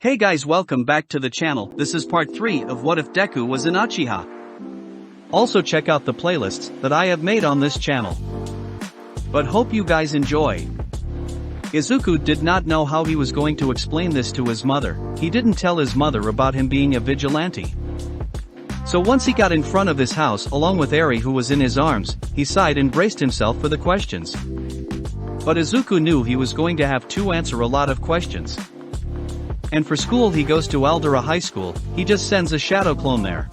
Hey guys, welcome back to the channel. This is part 3 of What If Deku Was an Uchiha. Also check out the playlists that I have made on this channel. But hope you guys enjoy. Izuku did not know how he was going to explain this to his mother. He didn't tell his mother about him being a vigilante. So once he got in front of his house along with Arie, who was in his arms, he sighed and braced himself for the questions. But Izuku knew he was going to have to answer a lot of questions. And for school he goes to Aldera High School. He just sends a shadow clone there.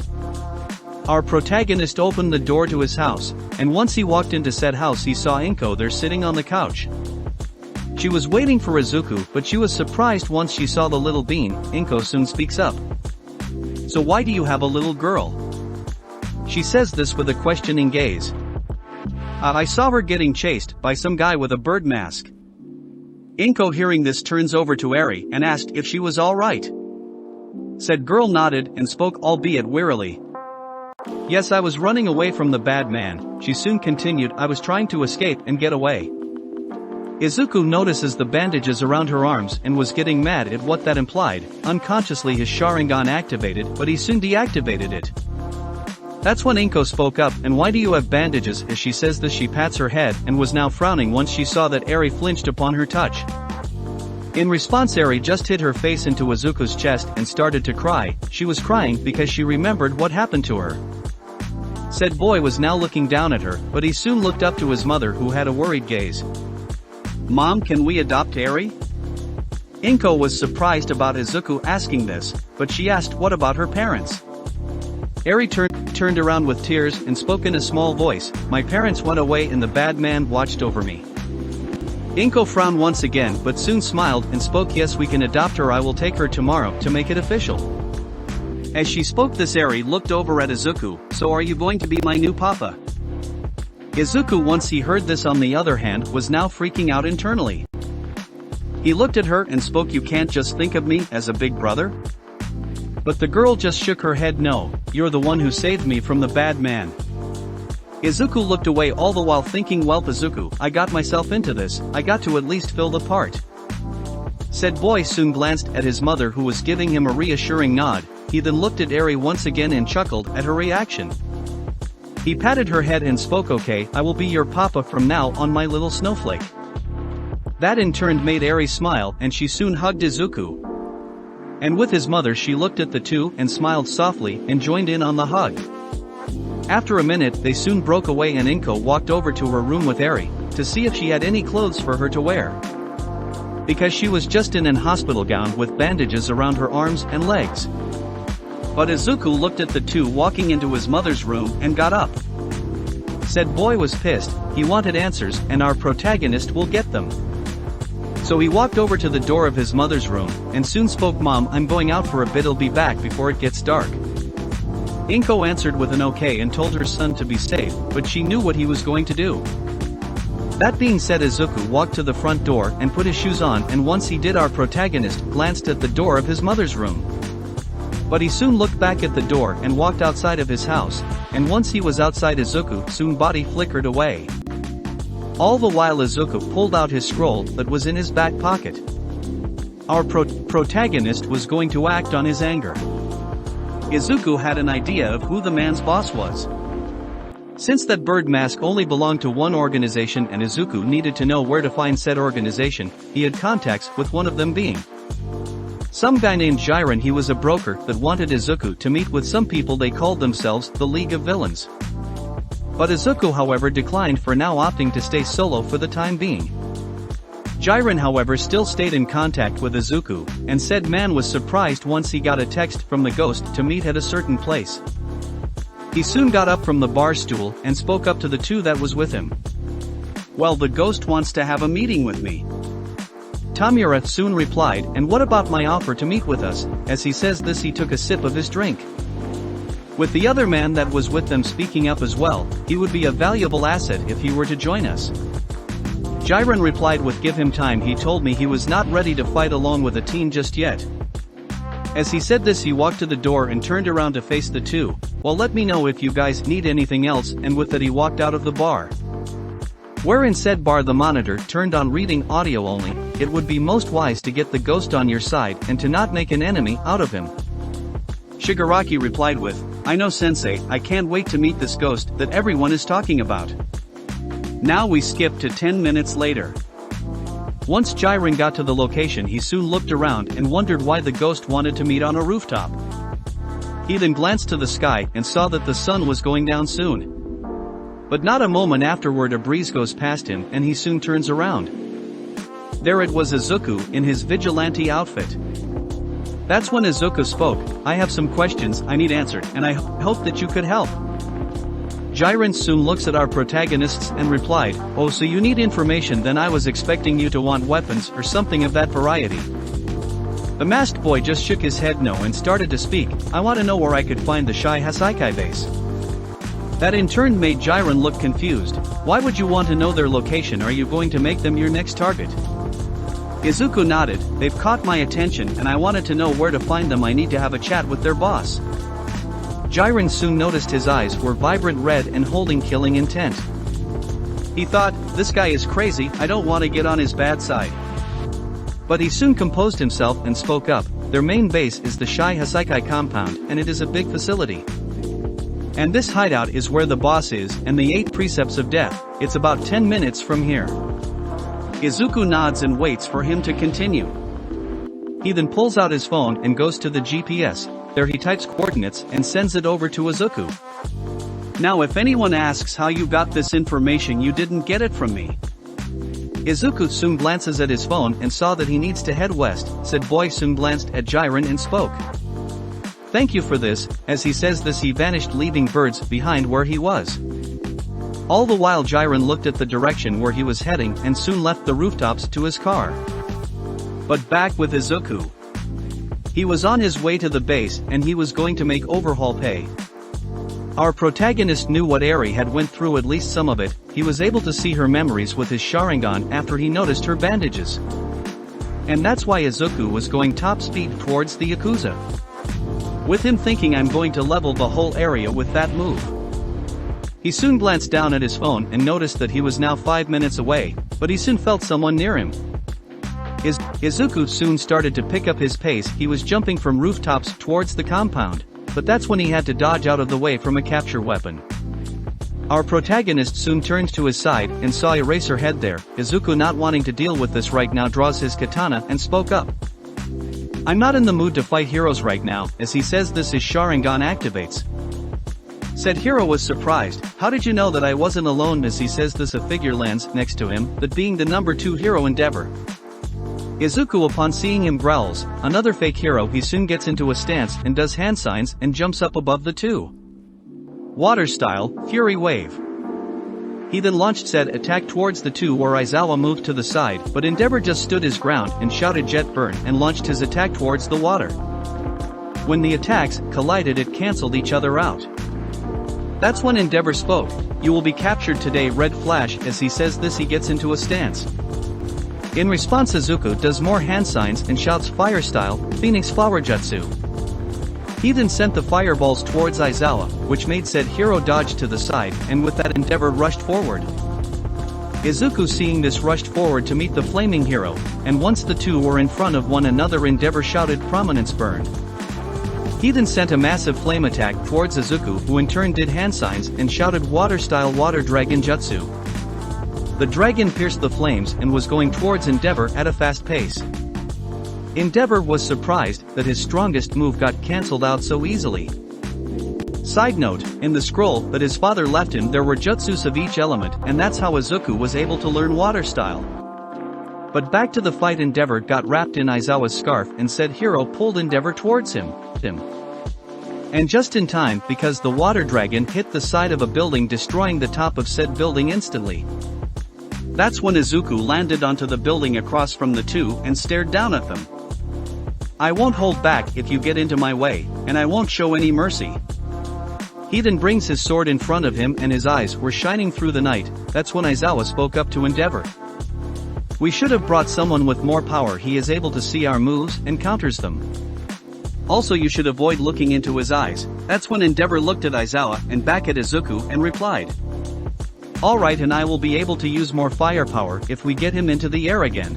Our protagonist opened the door to his house, and once he walked into said house he saw Inko there sitting on the couch. She was waiting for Izuku, but she was surprised once she saw the little bean. Inko soon speaks up. "So why do you have a little girl?" She says this with a questioning gaze. "I saw her getting chased by some guy with a bird mask." Inko, hearing this, turns over to Arie and asked if she was alright. Said girl nodded and spoke, albeit wearily. "Yes, I was running away from the bad man," she soon continued. "I was trying to escape and get away." Izuku notices the bandages around her arms and was getting mad at what that implied. Unconsciously his Sharingan activated, but he soon deactivated it. That's when Inko spoke up. "And why do you have bandages?" As she says this she pats her head and was now frowning once she saw that Arie flinched upon her touch. In response Arie just hid her face into Izuku's chest and started to cry. She was crying because she remembered what happened to her. Said boy was now looking down at her, but he soon looked up to his mother, who had a worried gaze. "Mom, can we adopt Arie?" Inko was surprised about Izuku asking this, but she asked what about her parents. Arie turned around with tears and spoke in a small voice. "My parents went away and the bad man watched over me." Inko frowned once again but soon smiled and spoke, "Yes, we can adopt her. I will take her tomorrow to make it official." As she spoke this Arie looked over at Izuku. "So are you going to be my new papa?" Izuku, once he heard this on the other hand, was now freaking out internally. He looked at her and spoke, "You can't just think of me as a big brother?" But the girl just shook her head. "No, you're the one who saved me from the bad man." Izuku looked away, all the while thinking, "Well, Izuku, I got myself into this, I got to at least fill the part." Said boy soon glanced at his mother, who was giving him a reassuring nod. He then looked at Arie once again and chuckled at her reaction. He patted her head and spoke, "Okay, I will be your papa from now on, my little snowflake." That in turn made Arie smile and she soon hugged Izuku. And with his mother she looked at the two and smiled softly and joined in on the hug. After a minute they soon broke away and Inko walked over to her room with Arie to see if she had any clothes for her to wear. Because she was just in an hospital gown with bandages around her arms and legs. But Izuku looked at the two walking into his mother's room and got up. Said boy was pissed. He wanted answers and our protagonist will get them. So he walked over to the door of his mother's room and soon spoke, "Mom, I'm going out for a bit, I'll be back before it gets dark." Inko answered with an okay and told her son to be safe, but she knew what he was going to do. That being said, Izuku walked to the front door and put his shoes on, and once he did our protagonist glanced at the door of his mother's room. But he soon looked back at the door and walked outside of his house, and once he was outside Izuku soon body flickered away. All the while Izuku pulled out his scroll that was in his back pocket. Our protagonist was going to act on his anger. Izuku had an idea of who the man's boss was. Since that bird mask only belonged to one organization and Izuku needed to know where to find said organization, he had contacts with one of them being some guy named Jiren. He was a broker that wanted Izuku to meet with some people. They called themselves the League of Villains. But Izuku however declined, for now opting to stay solo for the time being. Jiren however still stayed in contact with Izuku, and said man was surprised once he got a text from the ghost to meet at a certain place. He soon got up from the bar stool and spoke up to the two that was with him. "Well, the ghost wants to have a meeting with me." Tamura soon replied, "And what about my offer to meet with us?" As he says this he took a sip of his drink. With the other man that was with them speaking up as well, "He would be a valuable asset if he were to join us." Jiren replied with, "Give him time, he told me he was not ready to fight alone with a team just yet." As he said this he walked to the door and turned around to face the two. "Well, let me know if you guys need anything else," and with that he walked out of the bar. Where in said bar the monitor turned on reading audio only, it would be most wise to get the ghost on your side and to not make an enemy out of him. Shigaraki replied with, I know sensei, I can't wait to meet this ghost that everyone is talking about. Now we skip to 10 minutes later. Once Jiren got to the location, he soon looked around and wondered why the ghost wanted to meet on a rooftop. He then glanced to the sky and saw that the sun was going down soon. But not a moment afterward a breeze goes past him and he soon turns around. There it was Izuku in his vigilante outfit. That's when Izuku spoke, I have some questions I need answered and I hope that you could help. Jiren soon looks at our protagonists and replied, oh, so you need information, then I was expecting you to want weapons or something of that variety. The masked boy just shook his head no and started to speak, I want to know where I could find the Shai Hasaikai base. That in turn made Jiren look confused. Why would you want to know their location? Are you going to make them your next target? Izuku nodded, they've caught my attention and I wanted to know where to find them. I need to have a chat with their boss. Jiren soon noticed his eyes were vibrant red and holding killing intent. He thought, this guy is crazy, I don't want to get on his bad side. But he soon composed himself and spoke up, their main base is the Shai Hasaikai compound and it is a big facility. And this hideout is where the boss is, and the 8 precepts of death, it's about 10 minutes from here. Izuku nods and waits for him to continue. He then pulls out his phone and goes to the GPS, there he types coordinates and sends it over to Izuku. Now if anyone asks how you got this information, you didn't get it from me. Izuku soon glances at his phone and saw that he needs to head west, said boy soon glanced at Jiren and spoke. Thank you for this, as he says this he vanished leaving birds behind where he was. All the while Jiren looked at the direction where he was heading and soon left the rooftops to his car. But back with Izuku. He was on his way to the base and he was going to make Overhaul pay. Our protagonist knew what Arie had went through, at least some of it. He was able to see her memories with his Sharingan after he noticed her bandages. And that's why Izuku was going top speed towards the Yakuza. With him thinking I'm going to level the whole area with that move. He soon glanced down at his phone and noticed that he was now 5 minutes away, but he soon felt someone near him. Izuku soon started to pick up his pace. He was jumping from rooftops towards the compound, but that's when he had to dodge out of the way from a capture weapon. Our protagonist soon turned to his side and saw Eraserhead there. Izuku, not wanting to deal with this right now, draws his katana and spoke up. I'm not in the mood to fight heroes right now, as he says this his Sharingan activates. Said hero was surprised, how did you know that I wasn't alone? As he says this a figure lands next to him, that being the number 2 hero Endeavor. Izuku upon seeing him growls, another fake hero. He soon gets into a stance and does hand signs and jumps up above the 2. Water style, Fury Wave. He then launched said attack towards the 2 where Aizawa moved to the side, but Endeavor just stood his ground and shouted Jet Burn and launched his attack towards the water. When the attacks collided it cancelled each other out. That's when Endeavor spoke, you will be captured today, red flash. As he says this he gets into a stance. In response Izuku does more hand signs and shouts fire style, Phoenix Flower Jutsu. He then sent the fireballs towards Aizawa, which made said hero dodge to the side, and with that Endeavor rushed forward. Izuku seeing this rushed forward to meet the flaming hero, and once the 2 were in front of one another Endeavor shouted Prominence Burn. He then sent a massive flame attack towards Izuku, who in turn did hand signs and shouted water style Water Dragon Jutsu. The dragon pierced the flames and was going towards Endeavor at a fast pace. Endeavor was surprised that his strongest move got cancelled out so easily. Side note, in the scroll that his father left him there were jutsus of each element, and that's how Izuku was able to learn water style. But back to the fight, Endeavor got wrapped in Aizawa's scarf and said hero pulled Endeavor towards him. And just in time, because the water dragon hit the side of a building, destroying the top of said building instantly. That's when Izuku landed onto the building across from the 2 and stared down at them. I won't hold back if you get into my way, and I won't show any mercy. He then brings his sword in front of him and his eyes were shining through the night. That's when Aizawa spoke up to Endeavor. We should have brought someone with more power. He is able to see our moves and counters them. Also you should avoid looking into his eyes. That's when Endeavor looked at Aizawa and back at Izuku and replied. Alright, and I will be able to use more firepower if we get him into the air again.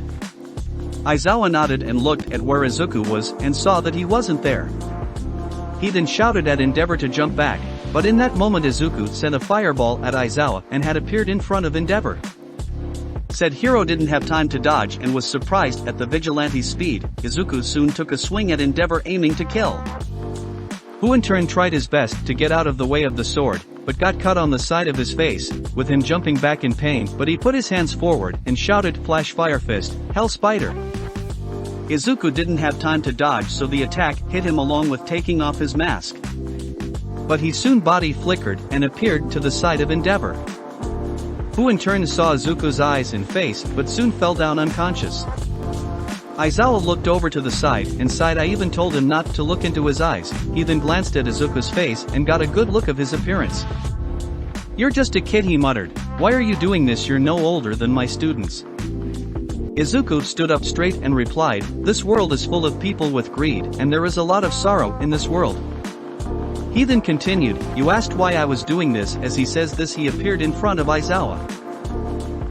Aizawa nodded and looked at where Izuku was and saw that he wasn't there. He then shouted at Endeavor to jump back, but in that moment Izuku sent a fireball at Aizawa and had appeared in front of Endeavor. Said hero didn't have time to dodge and was surprised at the vigilante's speed. Izuku soon took a swing at Endeavor, aiming to kill. Who in turn tried his best to get out of the way of the sword, but got cut on the side of his face, with him jumping back in pain, but he put his hands forward and shouted, "Flash Fire Fist, Hell Spider." Izuku didn't have time to dodge, so the attack hit him along with taking off his mask. But he soon body flickered and appeared to the side of Endeavor, who in turn saw Izuku's eyes and face but soon fell down unconscious. Aizawa looked over to the side and sighed. I even told him not to look into his eyes. He then glanced at Izuku's face and got a good look of his appearance. "You're just a kid," he muttered. "Why are you doing this? You're no older than my students." Izuku stood up straight and replied, "This world is full of people with greed, and there is a lot of sorrow in this world." He then continued, "You asked why I was doing this." As he says this, he appeared in front of Aizawa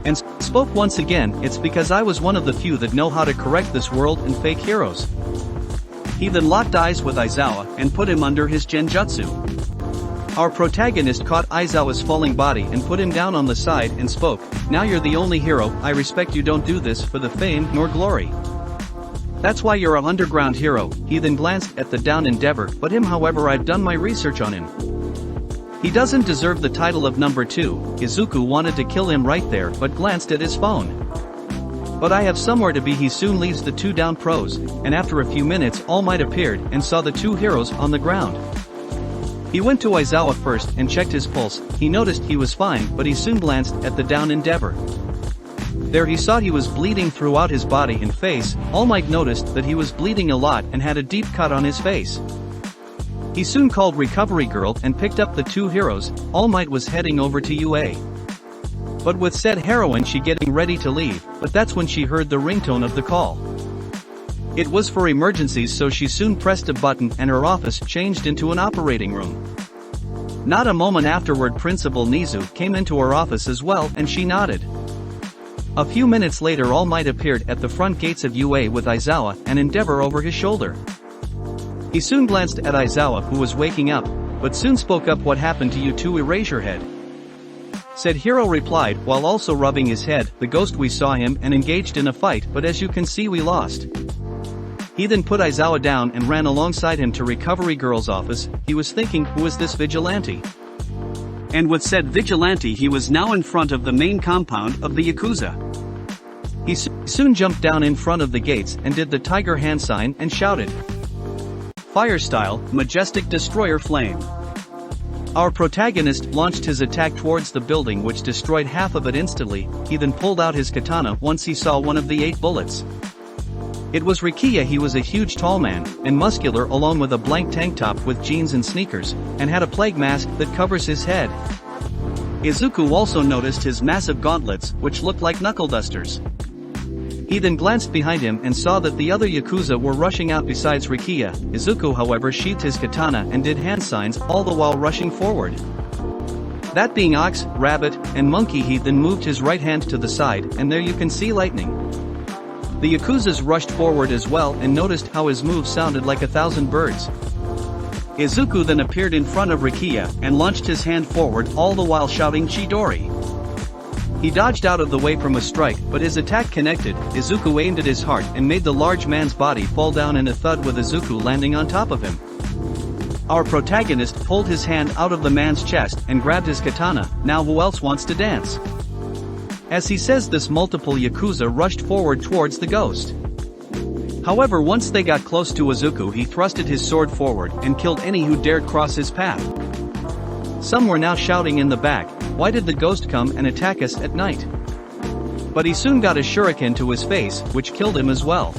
and spoke once again, "It's because I was one of the few that know how to correct this world and fake heroes." He then locked eyes with Aizawa and put him under his genjutsu. Our protagonist caught Aizawa's falling body and put him down on the side and spoke, "Now you're the only hero I respect. You don't do this for the fame nor glory. That's why you're an underground hero." He then glanced at the down Endeavor, "But him, however, I've done my research on him. He doesn't deserve the title of number 2. Izuku wanted to kill him right there but glanced at his phone. "But I have somewhere to be." He soon leaves the two down pros, and after a few minutes All Might appeared and saw the two heroes on the ground. He went to Aizawa first and checked his pulse. He noticed he was fine, but he soon glanced at the down Endeavor. There he saw he was bleeding throughout his body and face. All Might noticed that he was bleeding a lot and had a deep cut on his face. He soon called Recovery Girl and picked up the two heroes. All Might was heading over to UA, but with said heroine she getting ready to leave, but that's when she heard the ringtone of the call. It was for emergencies, so she soon pressed a button and her office changed into an operating room. Not a moment afterward Principal Nizu came into her office as well, and she nodded. A few minutes later All Might appeared at the front gates of UA with Aizawa and Endeavor over his shoulder. He soon glanced at Aizawa, who was waking up, but soon spoke up. "What happened to you two? Erase your head." Said hero replied while also rubbing his head, "The ghost, we saw him and engaged in a fight, but as you can see we lost." He then put Aizawa down and ran alongside him to Recovery Girl's office. He was thinking, who is this vigilante? And with said vigilante he was now in front of the main compound of the Yakuza. He soon jumped down in front of the gates and did the tiger hand sign and shouted, "Fire style, majestic destroyer flame." Our protagonist launched his attack towards the building, which destroyed half of it instantly. He then pulled out his katana once he saw one of the 8 bullets. It was Rikiya. He was a huge tall man, and muscular, along with a blank tank top with jeans and sneakers, and had a plague mask that covers his head. Izuku also noticed his massive gauntlets, which looked like knuckle dusters. He then glanced behind him and saw that the other Yakuza were rushing out besides Rikiya. Izuku, however, sheathed his katana and did hand signs, all the while rushing forward. That being ox, rabbit, and monkey. He then moved his right hand to the side, and there you can see lightning. The Yakuzas rushed forward as well and noticed how his move sounded like 1,000 birds. Izuku then appeared in front of Rikiya and launched his hand forward, all the while shouting Chidori. He dodged out of the way from a strike, but his attack connected. Izuku aimed at his heart and made the large man's body fall down in a thud, with Izuku landing on top of him. Our protagonist pulled his hand out of the man's chest and grabbed his katana. "Now who else wants to dance?" As he says this, multiple Yakuza rushed forward towards the ghost. However, once they got close to Izuku, he thrusted his sword forward and killed any who dared cross his path. Some were now shouting in the back, "Why did the ghost come and attack us at night?" But he soon got a shuriken to his face, which killed him as well.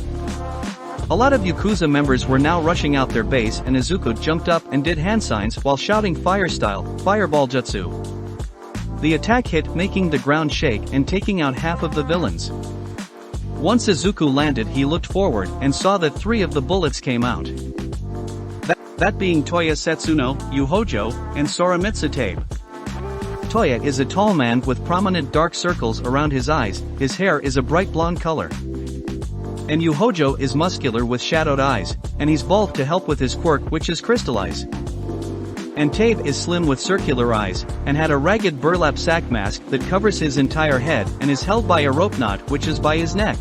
A lot of Yakuza members were now rushing out their base, and Izuku jumped up and did hand signs while shouting fire style, fireball jutsu. The attack hit, making the ground shake and taking out half of the villains. Once Izuku landed, he looked forward and saw that 3 of the bullets came out. That being Toya Setsuno, Yuhojo, and Sora Mitsutabe. Toya is a tall man with prominent dark circles around his eyes, his hair is a bright blonde color. And Hojo is muscular with shadowed eyes, and he's bald to help with his quirk which is crystallize. And Tabe is slim with circular eyes, and had a ragged burlap sack mask that covers his entire head and is held by a rope knot which is by his neck.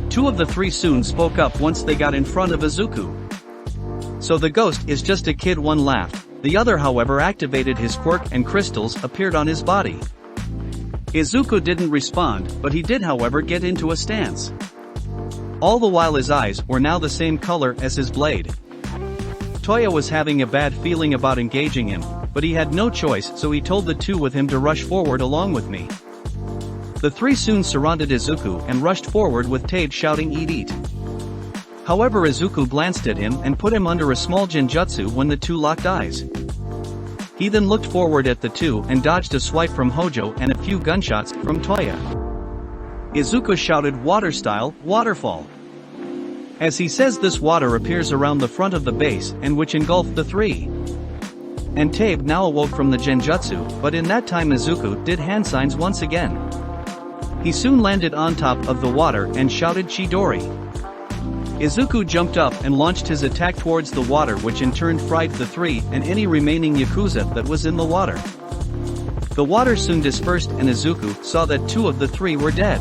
Two of the three soon spoke up once they got in front of Izuku. So the ghost is just a kid, one laughed. The other however activated his quirk and crystals appeared on his body. Izuku didn't respond, but he did however get into a stance. All the while his eyes were now the same color as his blade. Toya was having a bad feeling about engaging him, but he had no choice, so he told the two with him to rush forward along with me. The three soon surrounded Izuku and rushed forward with Tabe shouting eat eat. However Izuku glanced at him and put him under a small genjutsu when the two locked eyes. He then looked forward at the two and dodged a swipe from Hojo and a few gunshots from Toya. Izuku shouted water style, waterfall. As he says this water appears around the front of the base and which engulfed the three. And Tabe now awoke from the genjutsu, but in that time Izuku did hand signs once again. He soon landed on top of the water and shouted Chidori. Izuku jumped up and launched his attack towards the water which in turn fried the three and any remaining Yakuza that was in the water. The water soon dispersed and Izuku saw that two of the three were dead.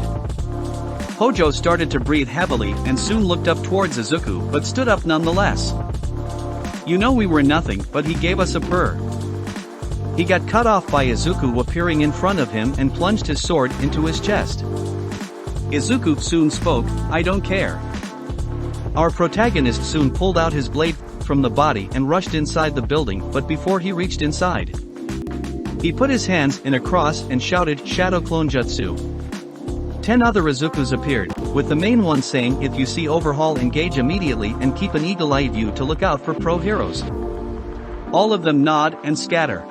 Hojo started to breathe heavily and soon looked up towards Izuku but stood up nonetheless. You know we were nothing but he gave us a purr. He got cut off by Izuku appearing in front of him and plunged his sword into his chest. Izuku soon spoke, I don't care. Our protagonist soon pulled out his blade from the body and rushed inside the building, but before he reached inside, he put his hands in a cross and shouted Shadow Clone Jutsu. 10 other Izukus appeared, with the main one saying if you see Overhaul engage immediately and keep an eagle-eyed view to look out for pro heroes. All of them nod and scatter.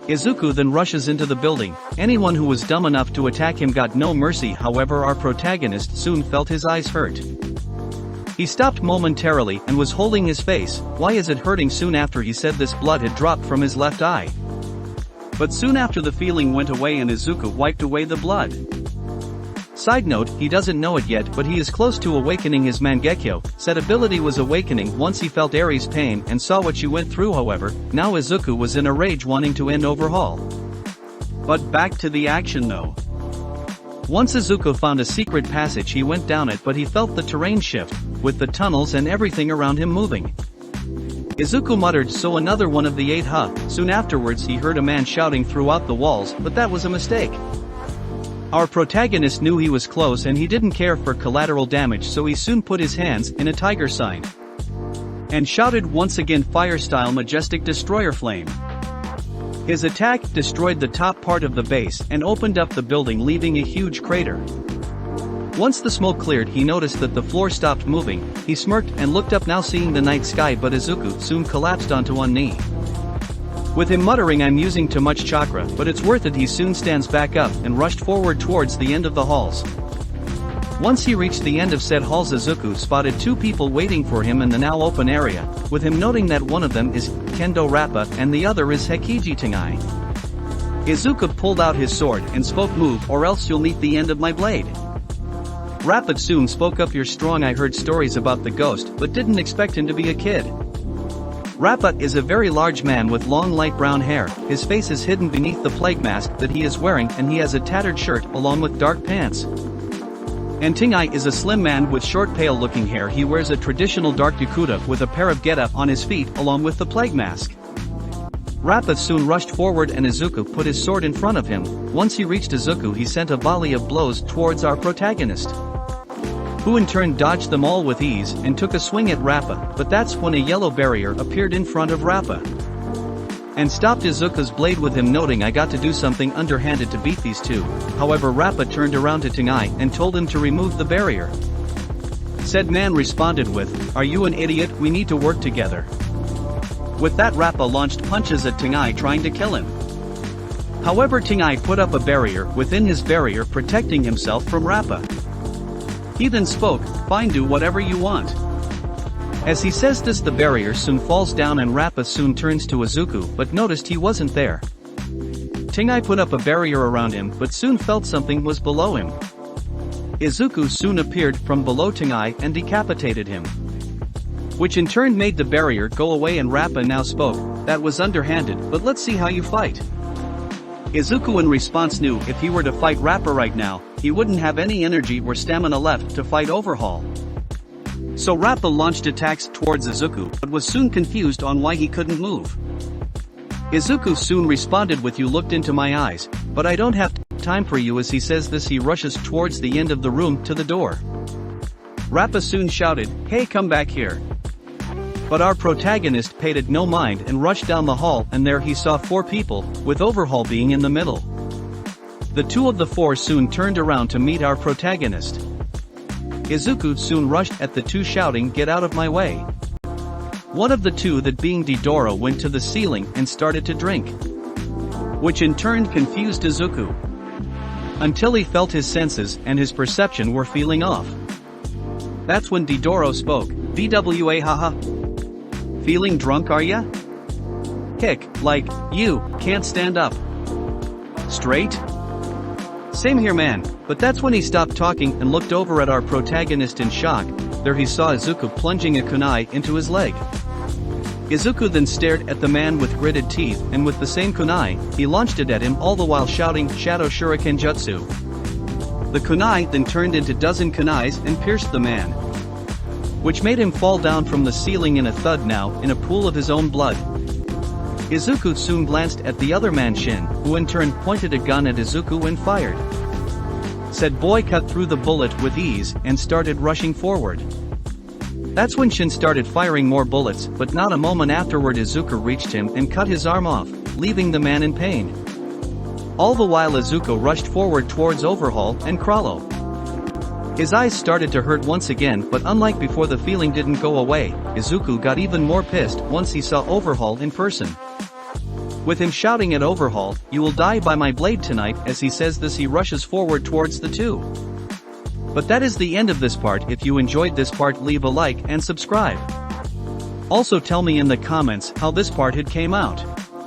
Izuku then rushes into the building. Anyone who was dumb enough to attack him got no mercy, however our protagonist soon felt his eyes hurt. He stopped momentarily and was holding his face. Why is it hurting? Soon after he said this blood had dropped from his left eye. But soon after the feeling went away and Izuku wiped away the blood. Side note, he doesn't know it yet but he is close to awakening his Mangekyo. Said ability was awakening once he felt Arie's pain and saw what she went through. However, now Izuku was in a rage wanting to end Overhaul. But back to the action though. Once Izuku found a secret passage he went down it but he felt the terrain shift, with the tunnels and everything around him moving. Izuku muttered so another one of the 8 huh. Soon afterwards he heard a man shouting throughout the walls but that was a mistake. Our protagonist knew he was close and he didn't care for collateral damage so he soon put his hands in a tiger sign. And shouted once again fire style majestic destroyer flame. His attack destroyed the top part of the base and opened up the building leaving a huge crater. Once the smoke cleared he noticed that the floor stopped moving, he smirked and looked up now seeing the night sky but Izuku soon collapsed onto one knee. With him muttering I'm using too much chakra but it's worth it he soon stands back up and rushed forward towards the end of the halls. Once he reached the end of said halls Izuku spotted 2 people waiting for him in the now open area, with him noting that one of them is Kendo Rappa and the other is Hekiji Tengai. Izuku pulled out his sword and spoke move or else you'll meet the end of my blade. Rappa soon spoke up you're strong I heard stories about the ghost but didn't expect him to be a kid. Rappa is a very large man with long light brown hair, his face is hidden beneath the plague mask that he is wearing and he has a tattered shirt along with dark pants. And Tengai is a slim man with short pale looking hair he wears a traditional dark yukata with a pair of geta on his feet along with the plague mask. Rappa soon rushed forward and Izuku put his sword in front of him. Once he reached Izuku he sent a volley of blows towards our protagonist, who in turn dodged them all with ease and took a swing at Rappa, but that's when a yellow barrier appeared in front of Rappa and stopped Izuku's blade with him noting I got to do something underhanded to beat these two. However Rappa turned around to Tengai and told him to remove the barrier. Said man responded with, are you an idiot, we need to work together. With that Rappa launched punches at Tengai trying to kill him. However Tengai put up a barrier within his barrier protecting himself from Rappa. He then spoke, fine do whatever you want. As he says this the barrier soon falls down and Rappa soon turns to Izuku but noticed he wasn't there. Tingai put up a barrier around him but soon felt something was below him. Izuku soon appeared from below Tingai and decapitated him, which in turn made the barrier go away, and Rappa now spoke, "That was underhanded, but let's see how you fight." Izuku in response knew if he were to fight Rappa right now, he wouldn't have any energy or stamina left to fight Overhaul. So Rappa launched attacks towards Izuku but was soon confused on why he couldn't move. Izuku soon responded with, "You looked into my eyes, but I don't have time for you." As he says this, he rushes towards the end of the room to the door. Rappa soon shouted, "Hey, come back here." But our protagonist paid it no mind and rushed down the hall, and there he saw 4 people, with Overhaul being in the middle. The 2 of the 4 soon turned around to meet our protagonist. Izuku soon rushed at the 2 shouting, "Get out of my way." One of the 2, that being Didoro, went to the ceiling and started to drink, which in turn confused Izuku until he felt his senses and his perception were feeling off. That's when Didoro spoke, "BWA haha. Feeling drunk are ya? Hick, like, you can't stand up straight? Same here man." But that's when he stopped talking and looked over at our protagonist in shock. There he saw Izuku plunging a kunai into his leg. Izuku then stared at the man with gritted teeth, and with the same kunai, he launched it at him, all the while shouting, "Shadow Shuriken Jutsu." The kunai then turned into dozen kunais and pierced the man, which made him fall down from the ceiling in a thud, now in a pool of his own blood. Izuku soon glanced at the other man, Shin, who in turn pointed a gun at Izuku and fired. Said boy cut through the bullet with ease and started rushing forward. That's when Shin started firing more bullets, but not a moment afterward Izuku reached him and cut his arm off, leaving the man in pain. All the while Izuku rushed forward towards Overhaul and Krallo. His eyes started to hurt once again, but unlike before, the feeling didn't go away. Izuku got even more pissed once he saw Overhaul in person, with him shouting at Overhaul, "You will die by my blade tonight." As he says this, he rushes forward towards the 2. But that is the end of this part. If you enjoyed this part, leave a like and subscribe. Also tell me in the comments how this part had came out.